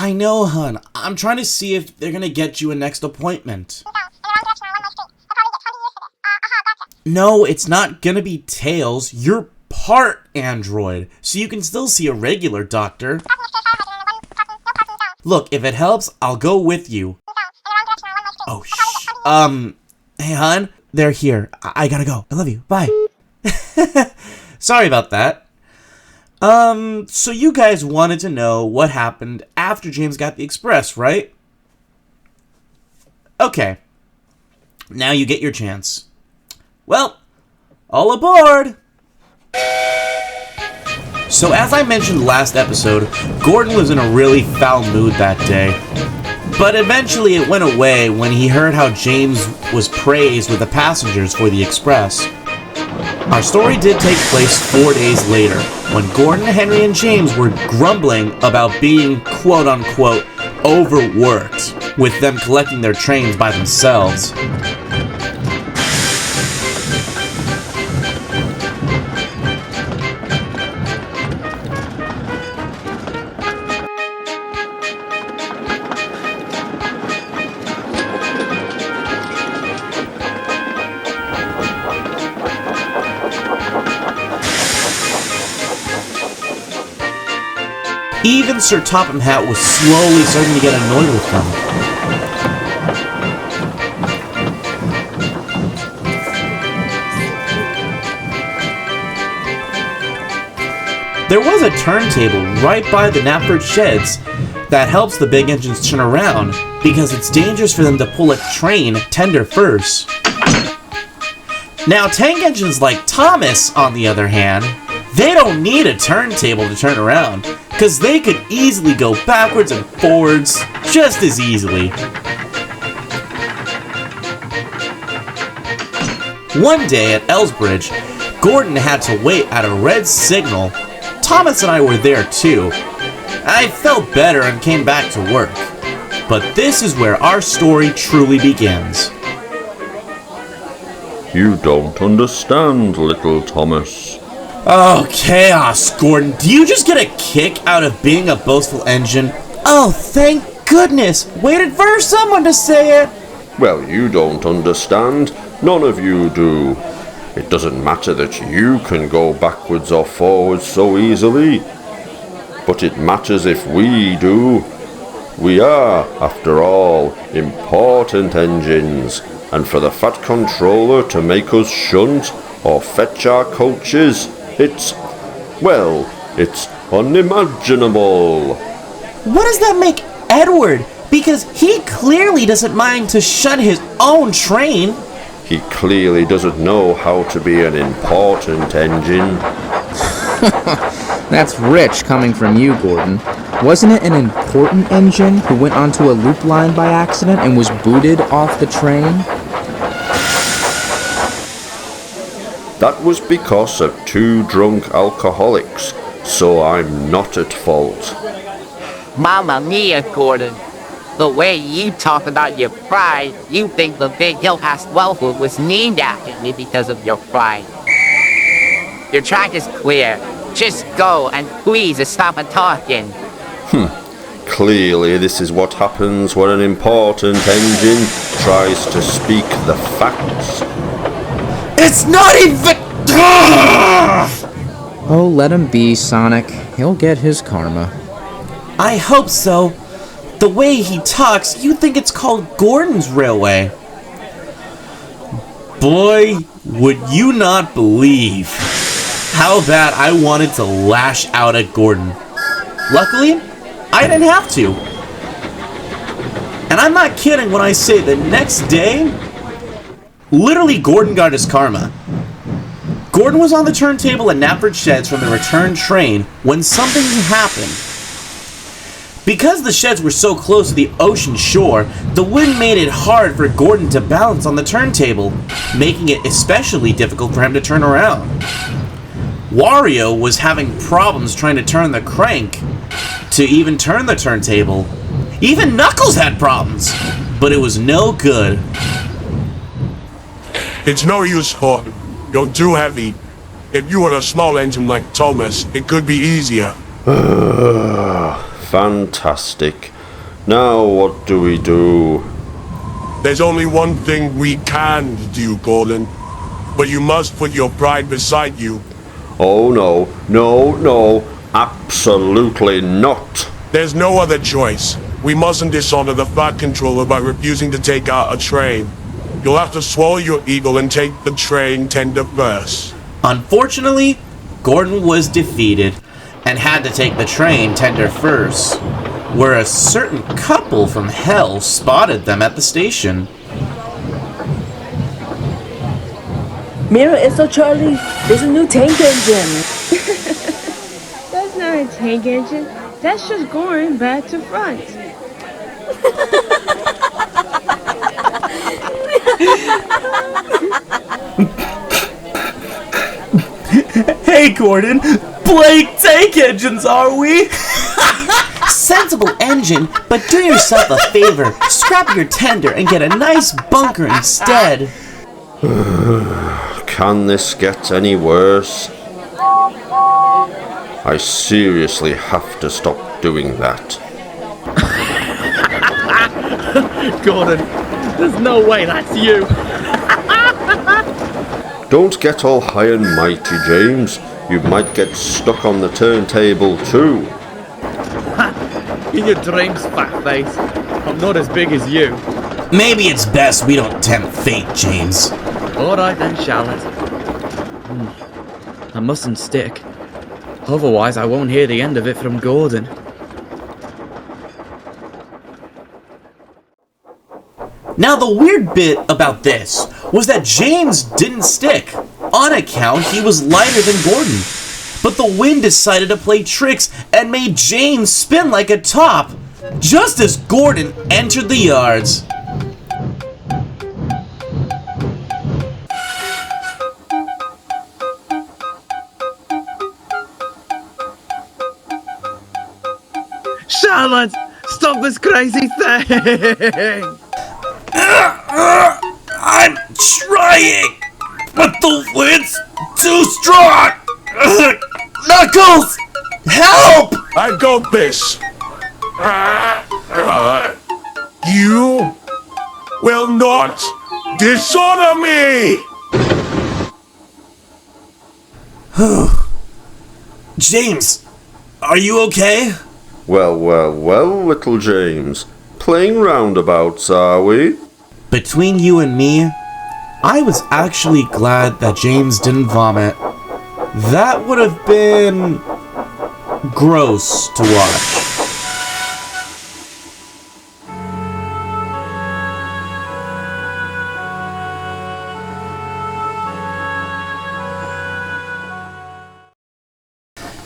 I know, hun. I'm trying to see if they're gonna get you a next appointment. No, it's not gonna be Tails. You're part android, so you can still see a regular doctor. Look, if it helps, I'll go with you. Oh, hey, hun. They're here. I gotta go. I love you. Bye. Sorry about that. So you guys wanted to know what happened after James got the Express, right? Okay. Now you get your chance. Well, all aboard! So as I mentioned last episode, Gordon was in a really foul mood that day. But eventually it went away when he heard how James was praised with the passengers for the Express. Our story did take place 4 days later, when Gordon, Henry, and James were grumbling about being quote-unquote overworked, with them collecting their trains by themselves. Even Sir Topham Hatt was slowly starting to get annoyed with them. There was a turntable right by the Knapford sheds that helps the big engines turn around because it's dangerous for them to pull a train tender first. Now, tank engines like Thomas, on the other hand, they don't need a turntable to turn around, because they could easily go backwards and forwards just as easily. One day at Elsbridge, Gordon had to wait at a red signal. Thomas and I were there too. I felt better and came back to work. But this is where our story truly begins. You don't understand, little Thomas. Oh, chaos, Gordon. Do you just get a kick out of being a boastful engine? Oh, thank goodness. Waited for someone to say it. Well, you don't understand. None of you do. It doesn't matter that you can go backwards or forwards so easily. But it matters if we do. We are, after all, important engines. And for the Fat Controller to make us shunt or fetch our coaches, it's unimaginable. What does that make Edward? Because he clearly doesn't mind to shunt his own train. He clearly doesn't know how to be an important engine. That's rich coming from you, Gordon. Wasn't it an important engine who went onto a loop line by accident and was booted off the train? That was because of two drunk alcoholics, so I'm not at fault. Mamma mia, Gordon. The way you talk about your pride, you think the big hill past Wellwood was named after me because of your pride. Your track is clear. Just go and please stop talking. Clearly this is what happens when an important engine tries to speak the facts. It's not even... Oh, let him be, Sonic. He'll get his karma. I hope so. The way he talks, you think it's called Gordon's Railway. Boy, would you not believe how bad I wanted to lash out at Gordon. Luckily, I didn't have to. And I'm not kidding when I say the next day, literally Gordon got his karma. Gordon was on the turntable at Knapford Sheds from the return train when something happened. Because the sheds were so close to the ocean shore, the wind made it hard for Gordon to balance on the turntable, making it especially difficult for him to turn around. Wario was having problems trying to turn the crank to even turn the turntable. Even Knuckles had problems, but it was no good. It's no use, Hawk. You're too heavy. If you were a small engine like Thomas, it could be easier. Fantastic. Now what do we do? There's only one thing we can do, Gordon. But you must put your pride beside you. Oh no, no, no, absolutely not. There's no other choice. We mustn't dishonor the Fat Controller by refusing to take out a train. You'll have to swallow your ego and take the train tender first. Unfortunately, Gordon was defeated and had to take the train tender first, where a certain couple from hell spotted them at the station. Mira, it's so Charlie. There's a new tank engine. That's not a tank engine. That's just going back to front. Hey, Gordon, blank tank engines, are we? Sensible engine, but do yourself a favor. Scrap your tender and get a nice bunker instead. Can this get any worse? I seriously have to stop doing that. Gordon, there's no way that's you. Don't get all high and mighty, James. You might get stuck on the turntable too. In your dreams, fat face. I'm not as big as you. Maybe it's best we don't tempt fate, James. Alright then, Charlotte. I mustn't stick. Otherwise I won't hear the end of it from Gordon. Now, the weird bit about this was that James didn't stick. On account, he was lighter than Gordon. But the wind decided to play tricks and made James spin like a top, just as Gordon entered the yards. Charlotte! Stop this crazy thing! I'm trying, but the wind's too strong. Knuckles, help! I got this. You will not dishonor me! James, are you okay? Well, well, well, little James. Playing roundabouts, are we? Between you and me, I was actually glad that James didn't vomit. That would have been gross to watch.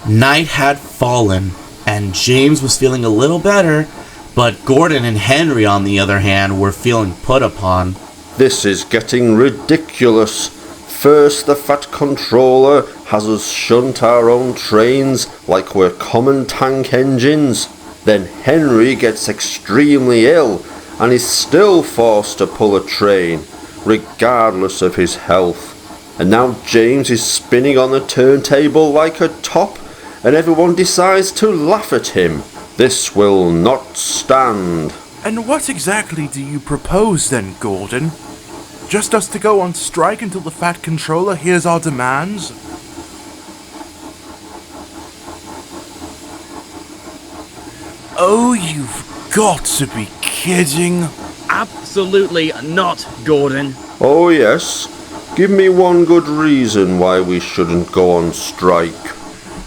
Night had fallen, and James was feeling a little better, but Gordon and Henry, on the other hand, were feeling put upon. This is getting ridiculous. First, the Fat Controller has us shunt our own trains like we're common tank engines. Then Henry gets extremely ill and is still forced to pull a train, regardless of his health. And now James is spinning on the turntable like a top, and everyone decides to laugh at him. This will not stand. And what exactly do you propose then, Gordon? Just us to go on strike until the Fat Controller hears our demands? Oh, you've got to be kidding. Absolutely not, Gordon. Oh yes? Give me one good reason why we shouldn't go on strike.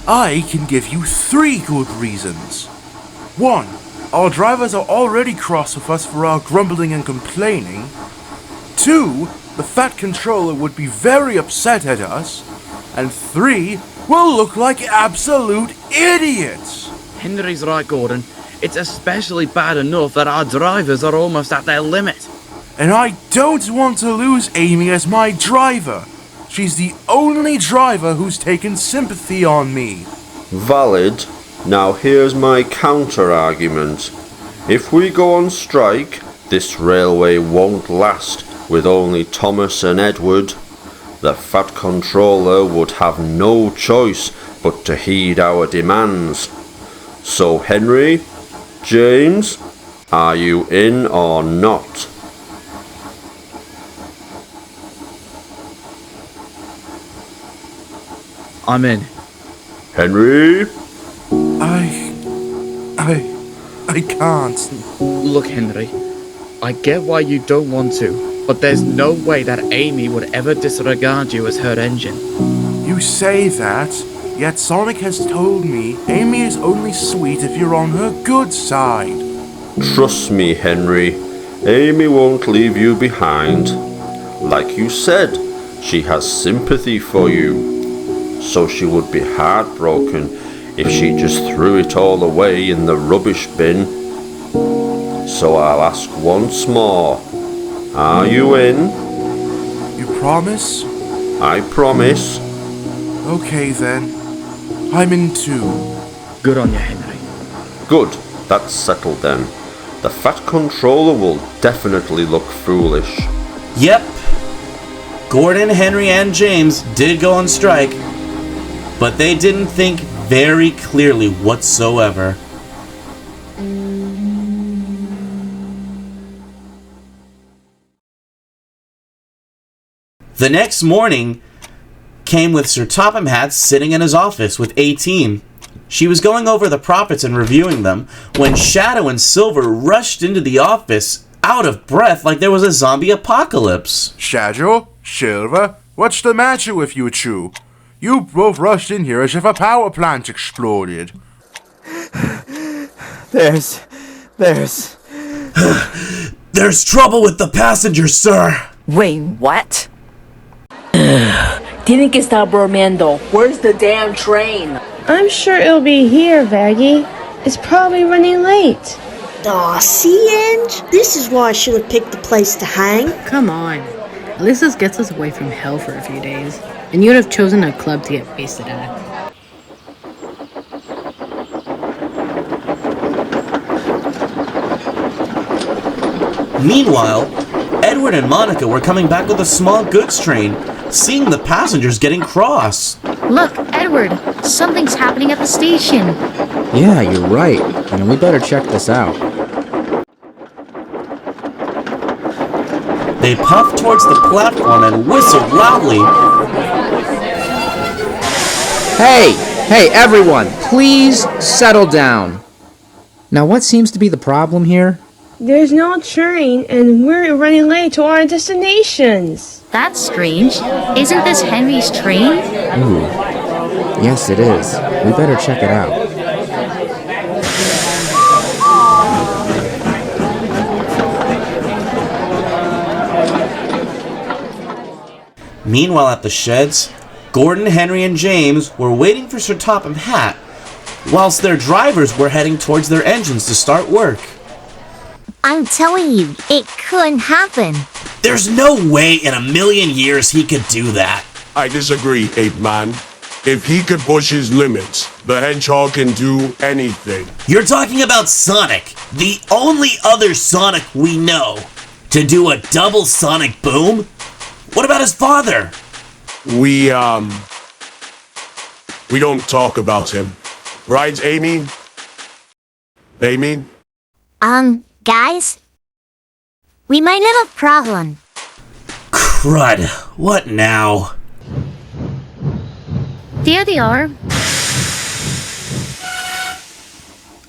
I can give you 3 good reasons. 1. Our drivers are already cross with us for our grumbling and complaining. 2. The Fat Controller would be very upset at us. And 3. We'll look like absolute idiots. Henry's right, Gordon. It's especially bad enough that our drivers are almost at their limit. And I don't want to lose Amy as my driver. She's the only driver who's taken sympathy on me. Valid. Now here's my counter-argument. If we go on strike, this railway won't last with only Thomas and Edward. The Fat Controller would have no choice but to heed our demands. So Henry, James, are you in or not? I'm in. Henry? I can't. Look, Henry, I get why you don't want to, but there's no way that Amy would ever disregard you as her engine. You say that, yet Sonic has told me Amy is only sweet if you're on her good side. Trust me, Henry. Amy won't leave you behind. Like you said, she has sympathy for you. So she would be heartbroken if she just threw it all away in the rubbish bin. So I'll ask once more. Are you in? You promise? I promise. Okay then. I'm in too. Good on you, Henry. Good, that's settled then. The Fat Controller will definitely look foolish. Yep. Gordon, Henry, and James did go on strike, but they didn't think very clearly whatsoever. The next morning came with Sir Topham Hatt sitting in his office with 18. She was going over the profits and reviewing them when Shadow and Silver rushed into the office out of breath like there was a zombie apocalypse. Shadow? Silver? What's the matter with you two? You both rushed in here as if a power plant exploded. There's There's trouble with the passengers, sir. Wait, what? Tienen que estar bromeando. Where's the damn train? I'm sure it'll be here, Vaggie. It's probably running late. Aw, see, Ange? This is why I should have picked the place to hang. Come on. At least this gets us away from hell for a few days. And you would have chosen a club to get wasted at. Meanwhile, Edward and Monica were coming back with a small goods train, seeing the passengers getting cross. Look, Edward, something's happening at the station. Yeah, you're right. And we better check this out. They puffed towards the platform and whistled loudly. Hey, everyone, please settle down. Now, what seems to be the problem here? There's no train, and we're running late to our destinations. That's strange. Isn't this Henry's train? Ooh. Yes, it is. We better check it out. Meanwhile, at the sheds, Gordon, Henry, and James were waiting for Sir Topham Hatt, whilst their drivers were heading towards their engines to start work. I'm telling you, it couldn't happen. There's no way in a million years he could do that. I disagree, Ape-Man. If he could push his limits, the Hedgehog can do anything. You're talking about Sonic, the only other Sonic we know. To do a double sonic boom? What about his father? We don't talk about him. Right, Amy? Amy? Guys? We might have a problem. Crud. What now? There they are.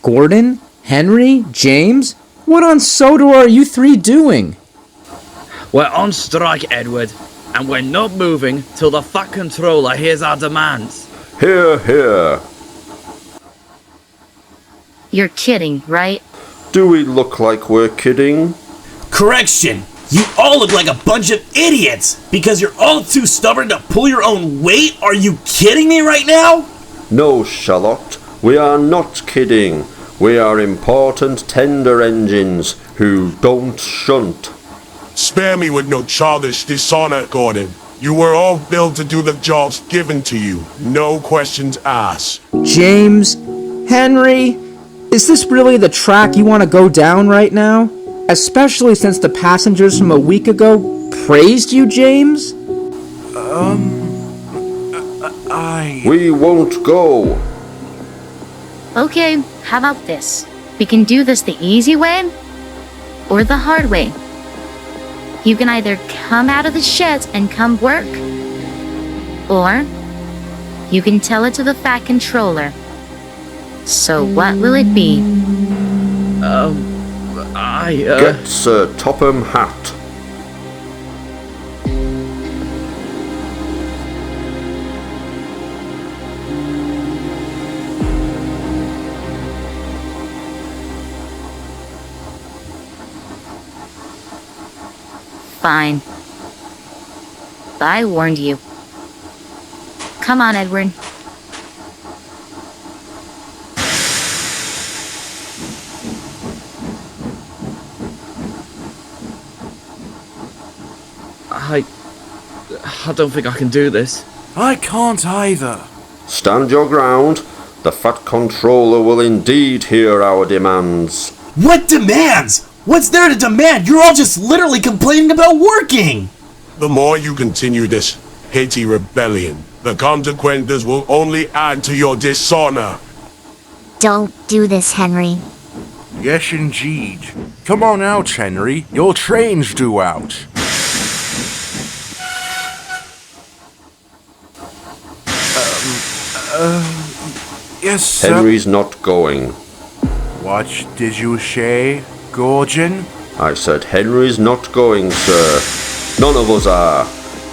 Gordon? Henry? James? What on Sodor are you three doing? We're on strike, Edward, and we're not moving till the Fat Controller hears our demands. Hear, hear. You're kidding, right? Do we look like we're kidding? Correction! You all look like a bunch of idiots because you're all too stubborn to pull your own weight? Are you kidding me right now? No, Charlotte, we are not kidding. We are important tender engines who don't shunt. Spare me with no childish dishonor, Gordon. You were all built to do the jobs given to you. No questions asked. James? Henry? Is this really the track you want to go down right now? Especially since the passengers from a week ago praised you, James? I... We won't go. Okay, How about this? We can do this the easy way or the hard way. You can either come out of the sheds and come work, or you can tell it to the Fat Controller. So what will it be? Get Sir Topham Hatt. Fine. I warned you. Come on, Edward. I don't think I can do this. I can't either. Stand your ground. The Fat Controller will indeed hear our demands. What demands? What's there to demand? You're all just literally complaining about working! The more you continue this petty rebellion, the consequences will only add to your dishonor. Don't do this, Henry. Yes, indeed. Come on out, Henry. Your train's due out. Yes, sir. Henry's not going. What did you say, Gordon? I said Henry's not going, sir. None of us are.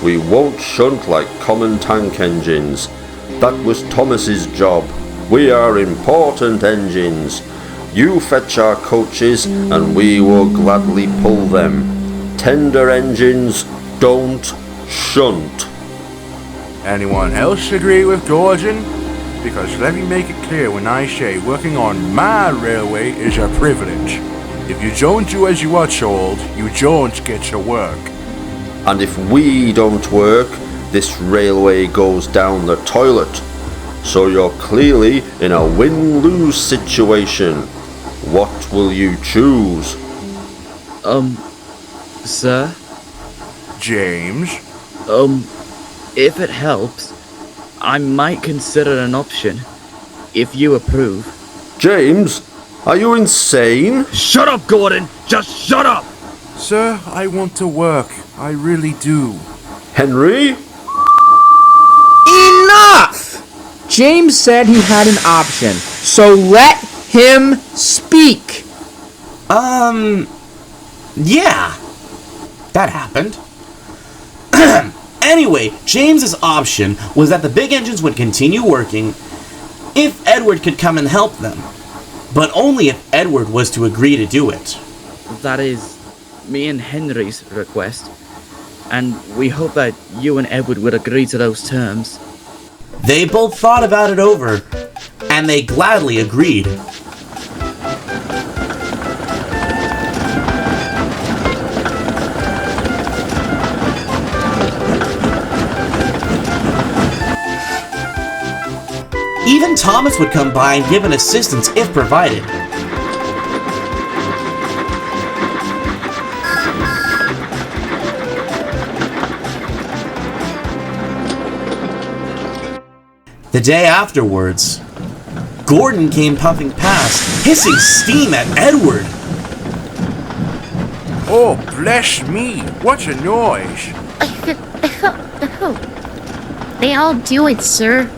We won't shunt like common tank engines. That was Thomas's job. We are important engines. You fetch our coaches and we will gladly pull them. Tender engines don't shunt. Anyone else agree with Gordon? Because let me make it clear when I say working on my railway is a privilege. If you don't do as you are told, you don't get to work. And if we don't work, this railway goes down the toilet. So you're clearly in a win-lose situation. What will you choose? Sir? James? If it helps, I might consider an option, if you approve. James, are you insane? Shut up, Gordon! Just shut up! Sir, I want to work. I really do. Henry? Enough! James said he had an option, so let him speak. Yeah. That happened. Anyway, James's option was that the big engines would continue working if Edward could come and help them. But only if Edward was to agree to do it. That is me and Henry's request. And we hope that you and Edward would agree to those terms. They both thought about it over, and they gladly agreed. Even Thomas would come by and give an assistance if provided. The day afterwards, Gordon came puffing past, hissing steam at Edward. Oh, bless me! What a noise! They all do it, sir.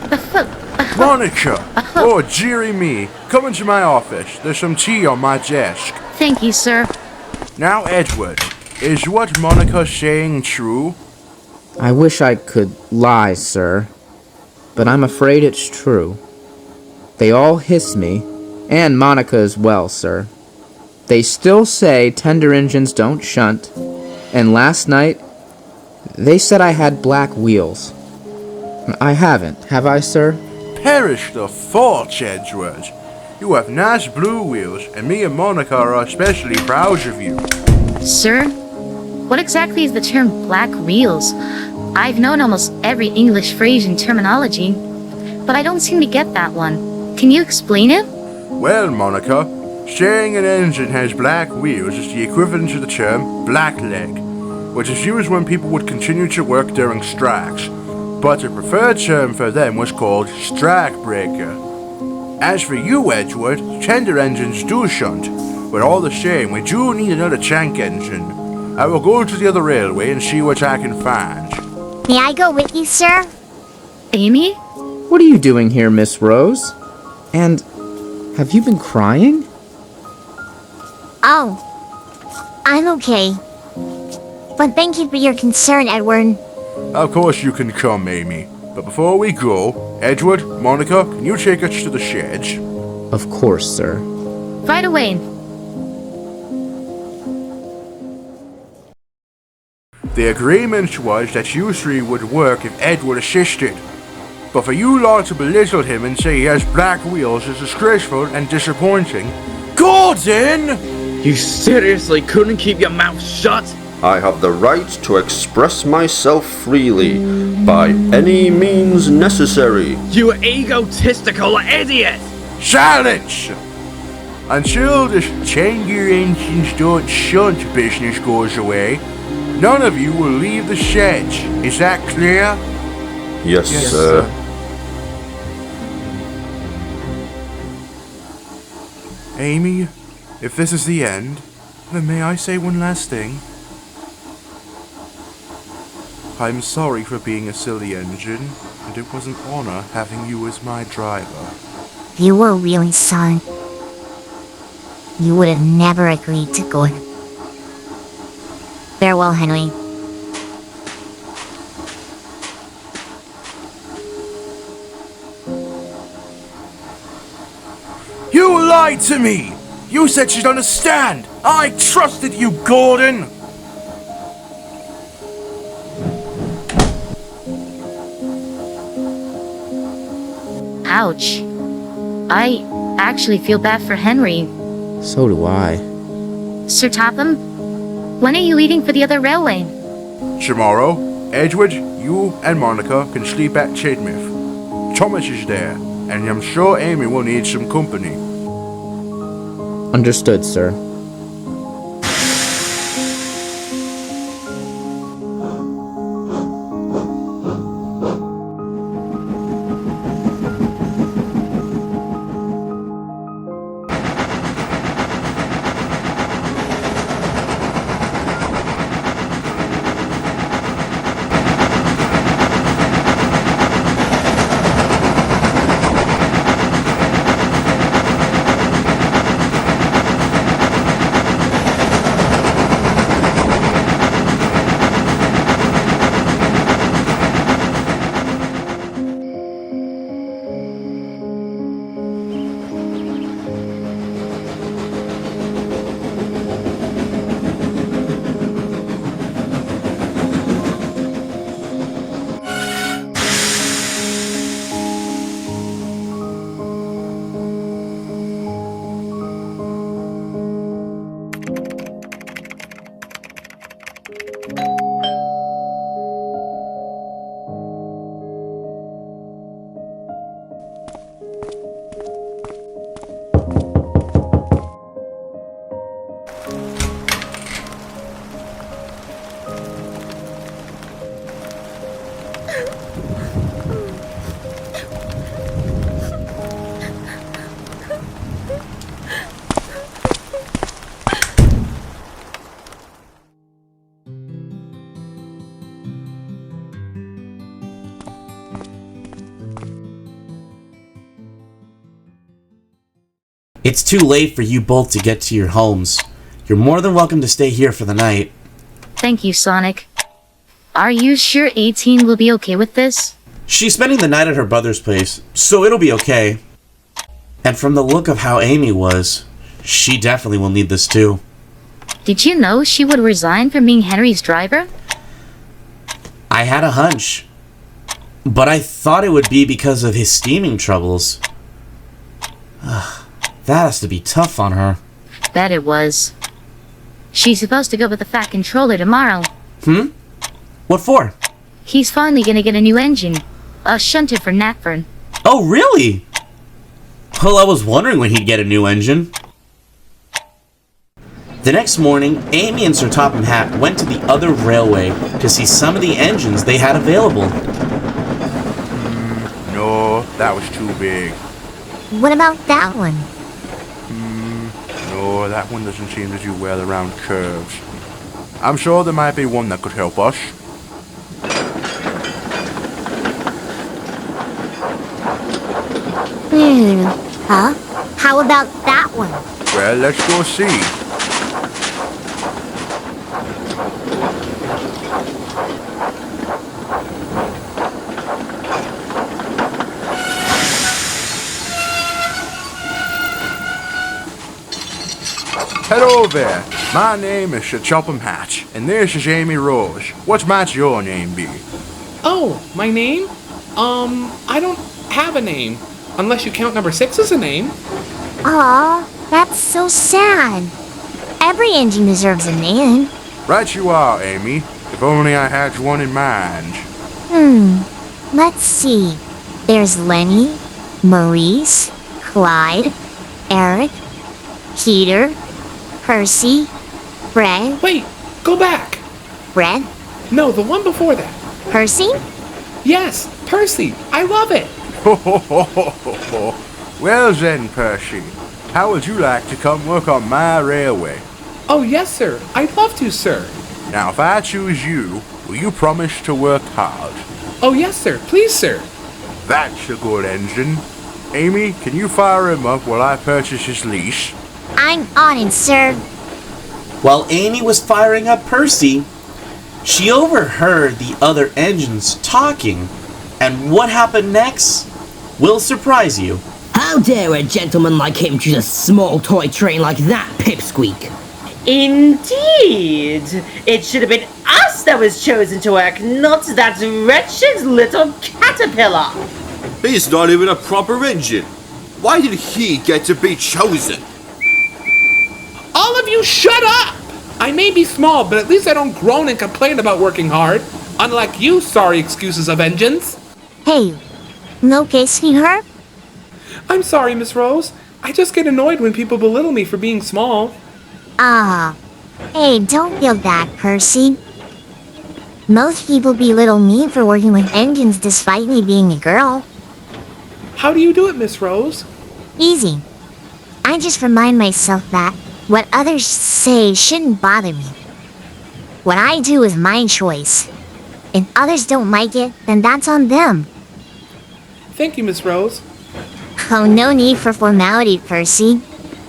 Monica! Oh, dearie me. Come into my office. There's some tea on my desk. Thank you, sir. Now, Edward, is what Monica's saying true? I wish I could lie, sir, but I'm afraid it's true. They all hiss me, and Monica as well, sir. They still say tender engines don't shunt, and last night, they said I had black wheels. I haven't, have I, sir? Perish the thoughts, Edward. You have nice blue wheels, and me and Monica are especially proud of you. Sir, what exactly is the term black wheels? I've known almost every English phrase and terminology, but I don't seem to get that one. Can you explain it? Well, Monica, saying an engine has black wheels is the equivalent to the term blackleg, which is used when people would continue to work during strikes. But the preferred term for them was called strikebreaker. As for you, Edgewood, tender engines do shunt. But all the same, we do need another tank engine. I will go to the other railway and see what I can find. May I go with you, sir? Amy? What are you doing here, Miss Rose? And have you been crying? Oh, I'm okay. But thank you for your concern, Edward. Of course you can come, Amy. But before we go, Edward, Monica, can you take us to the sheds? Of course, sir. Right away. The agreement was that you three would work if Edward assisted. But for you lot to belittle him and say he has black wheels is disgraceful and disappointing. Gordon! You seriously couldn't keep your mouth shut? I have the right to express myself freely, by any means necessary. You egotistical idiot! Silence! Until this Tanger engines don't shunt business goes away, none of you will leave the sheds. Is that clear? Yes, sir. Amy, if this is the end, then may I say one last thing? I'm sorry for being a silly engine, and it was an honor having you as my driver. You were really sorry. You would have never agreed to go. Farewell, Henry. You lied to me! You said you'd understand! I trusted you, Gordon! Ouch. I actually feel bad for Henry. So do I. Sir Topham, when are you leaving for the other railway? Tomorrow, Edward, you and Monica can sleep at Tidmouth. Thomas is there, and I'm sure Amy will need some company. Understood, sir. It's too late for you both to get to your homes. You're more than welcome to stay here for the night. Thank you, Sonic. Are you sure 18 will be okay with this? She's spending the night at her brother's place, so it'll be okay. And from the look of how Amy was, she definitely will need this too. Did you know she would resign from being Henry's driver? I had a hunch. But I thought it would be because of his steaming troubles. That has to be tough on her. Bet it was. She's supposed to go with the Fat Controller tomorrow. What for? He's finally gonna get a new engine. A shunted for Natfern. Oh, really? Well, I was wondering when he'd get a new engine. The next morning, Amy and Sir Topham Hatt went to the other railway to see some of the engines they had available. No, that was too big. What about that one? No, that one doesn't seem to do well around curves. I'm sure there might be one that could help us. Huh? How about that one? Well, let's go see. Hello there. My name is Sir Topham Hatt, and this is Amy Rose. What might your name be? Oh, my name? I don't have a name. Unless you count number 6 as a name. Aw, that's so sad. Every engine deserves a name. Right you are, Amy. If only I had one in mind. Let's see. There's Lenny, Maurice, Clyde, Eric, Peter, Percy, Fred. Wait, go back. Fred? No, the one before that. Percy? Yes, Percy. I love it. Well then, Percy, how would you like to come work on my railway? Oh, yes, sir. I'd love to, sir. Now, if I choose you, will you promise to work hard? Oh, yes, sir. Please, sir. That's a good engine. Amy, can you fire him up while I purchase his lease? I'm on it, sir. While Amy was firing up Percy, she overheard the other engines talking, and what happened next will surprise you. How dare a gentleman like him choose a small toy train like that, Pipsqueak? Indeed! It should have been us that was chosen to work, not that wretched little caterpillar! He's not even a proper engine. Why did he get to be chosen? All of you shut up! I may be small, but at least I don't groan and complain about working hard. Unlike you, sorry excuses of engines. Hey, no kissing her? I'm sorry, Miss Rose. I just get annoyed when people belittle me for being small. Hey, don't feel bad, Percy. Most people belittle me for working with engines despite me being a girl. How do you do it, Miss Rose? Easy. I just remind myself that what others say shouldn't bother me. What I do is my choice. If others don't like it, then that's on them. Thank you, Miss Rose. Oh, no need for formality, Percy.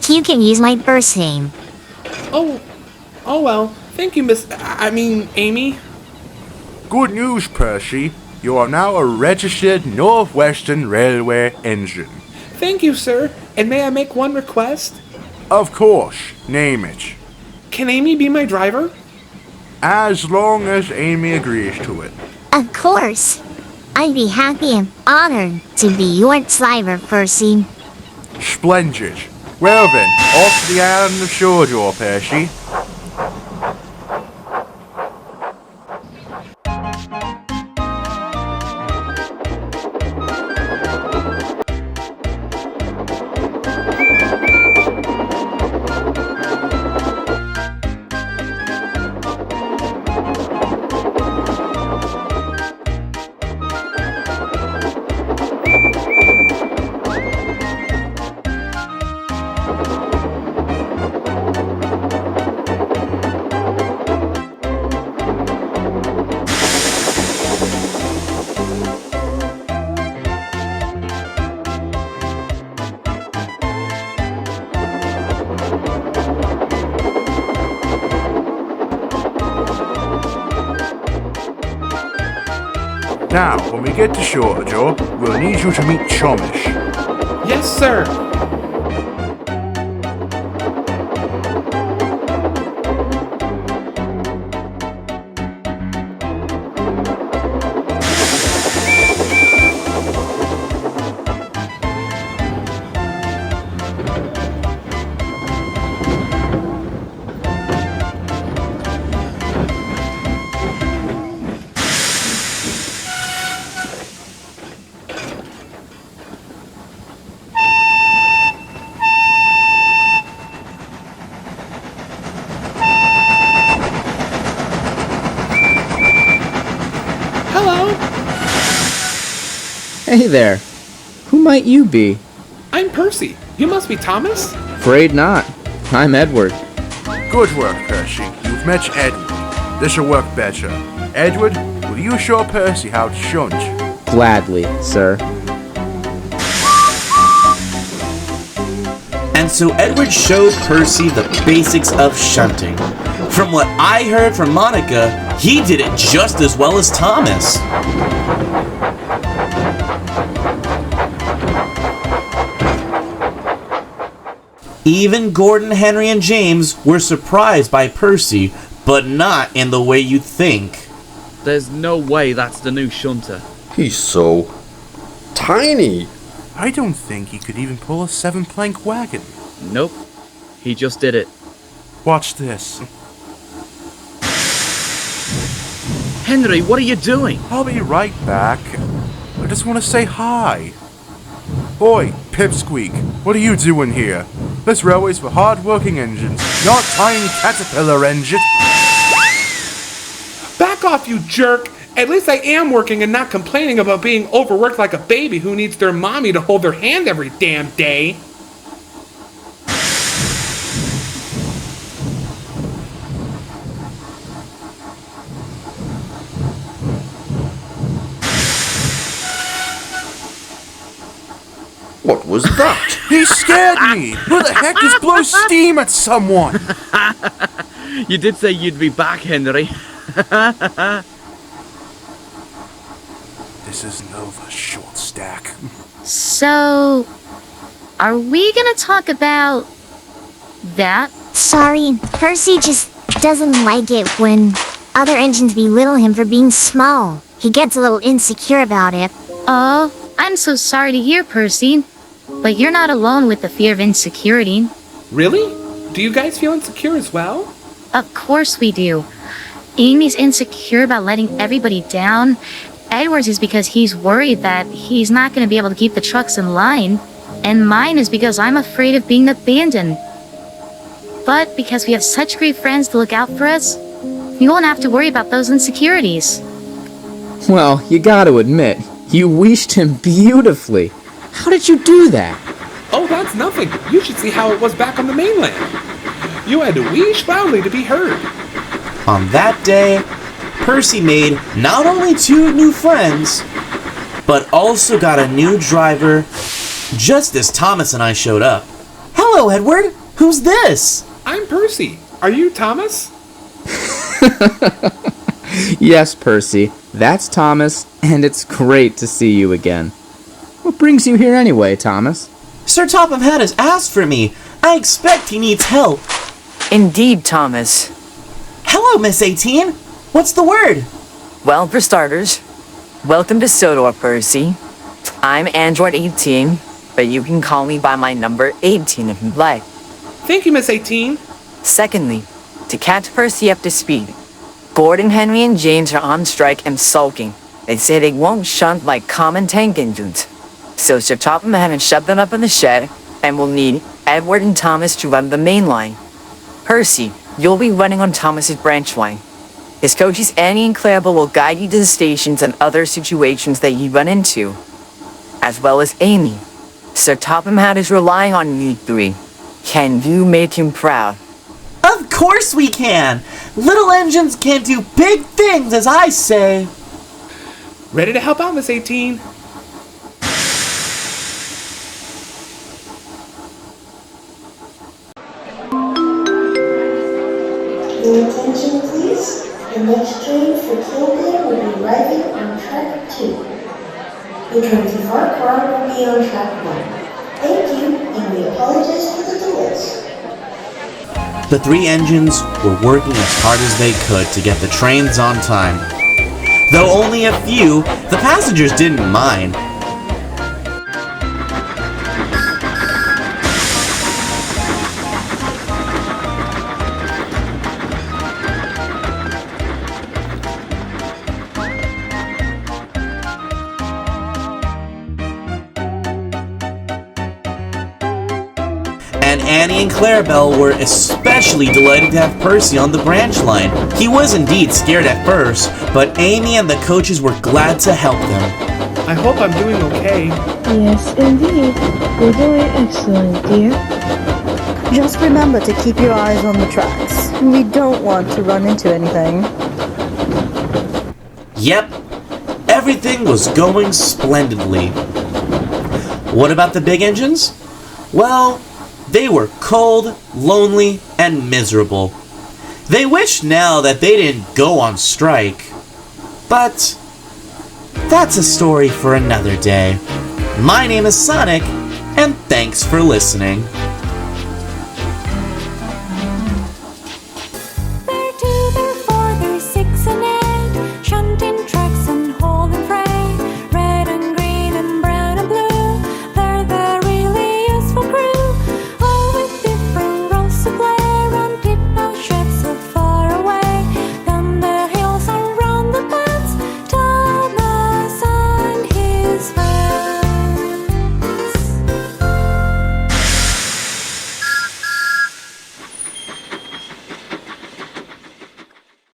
You can use my first name. Oh well. Thank you, Amy. Good news, Percy. You are now a registered Northwestern Railway engine. Thank you, sir. And may I make one request? Of course. Name it. Can Amy be my driver? As long as Amy agrees to it. Of course. I'd be happy and honored to be your driver, Percy. Splendid. Well then, off to the island of Sodor, Percy. Now, when we get to Sodor, we'll need you to meet Chomish. Yes, sir. Hey there. Who might you be? I'm Percy. You must be Thomas? Afraid not. I'm Edward. Good work, Percy. You've met Edward. This'll work better. Edward, will you show Percy how to shunt? Gladly, sir. And so Edward showed Percy the basics of shunting. From what I heard from Monica, he did it just as well as Thomas. Even Gordon, Henry, and James were surprised by Percy, but not in the way you think. There's no way that's the new Shunter. He's so tiny. I don't think he could even pull a 7-plank wagon. Nope. He just did it. Watch this. Henry, what are you doing? I'll be right back. I just want to say hi. Oi, Pipsqueak, what are you doing here? This railway's for hard-working engines, not tiny caterpillar engines. Back off, you jerk! At least I am working and not complaining about being overworked like a baby who needs their mommy to hold their hand every damn day. What was that? He scared me! Who the heck just blows steam at someone? You did say you'd be back, Henry. This is Nova short stack. So, are we gonna talk about that? Sorry, Percy just doesn't like it when other engines belittle him for being small. He gets a little insecure about it. Oh, I'm so sorry to hear, Percy. But you're not alone with the fear of insecurity. Really? Do you guys feel insecure as well? Of course we do. Amy's insecure about letting everybody down. Edward's is because he's worried that he's not going to be able to keep the trucks in line. And mine is because I'm afraid of being abandoned. But because we have such great friends to look out for us, we won't have to worry about those insecurities. Well, you gotta admit, you wished him beautifully. How did you do that? Oh, that's nothing. You should see how it was back on the mainland. You had to wheesh loudly to be heard. On that day, Percy made not only 2 new friends, but also got a new driver just as Thomas and I showed up. Hello, Edward. Who's this? I'm Percy. Are you Thomas? Yes, Percy. That's Thomas, and it's great to see you again. What brings you here anyway, Thomas? Sir Topham Hatt has asked for me. I expect he needs help. Indeed, Thomas. Hello, Miss 18. What's the word? Well, for starters, welcome to Sodor, Percy. I'm Android 18, but you can call me by my number 18 if you'd like. Thank you, Miss 18. Secondly, to catch Percy up to speed, Gordon, Henry, and James are on strike and sulking. They say they won't shunt like common tank engines. So Sir Topham Hatt has shoved them up in the shed, and we'll need Edward and Thomas to run the main line. Percy, you'll be running on Thomas's branch line. His coaches Annie and Clarabelle will guide you to the stations and other situations that you run into, as well as Amy. Sir Topham Hatt is relying on you 3. Can you make him proud? Of course we can! Little engines can do big things, as I say. Ready to help out, Miss 18? Your attention, please. The next train for Kilgore will be arriving on track 2. The train to Farquhar will be on track 1. Thank you, and we apologize for the delays. The 3 engines were working as hard as they could to get the trains on time. Though only a few, the passengers didn't mind. And Annie and Clarabelle were especially delighted to have Percy on the branch line. He was indeed scared at first, but Amy and the coaches were glad to help them. I hope I'm doing okay. Yes, indeed. You're doing excellent, dear. Just remember to keep your eyes on the tracks. We don't want to run into anything. Yep, everything was going splendidly. What about the big engines? Well, they were cold, lonely, and miserable. They wished now that they didn't go on strike. But that's a story for another day. My name is Sonic, and thanks for listening.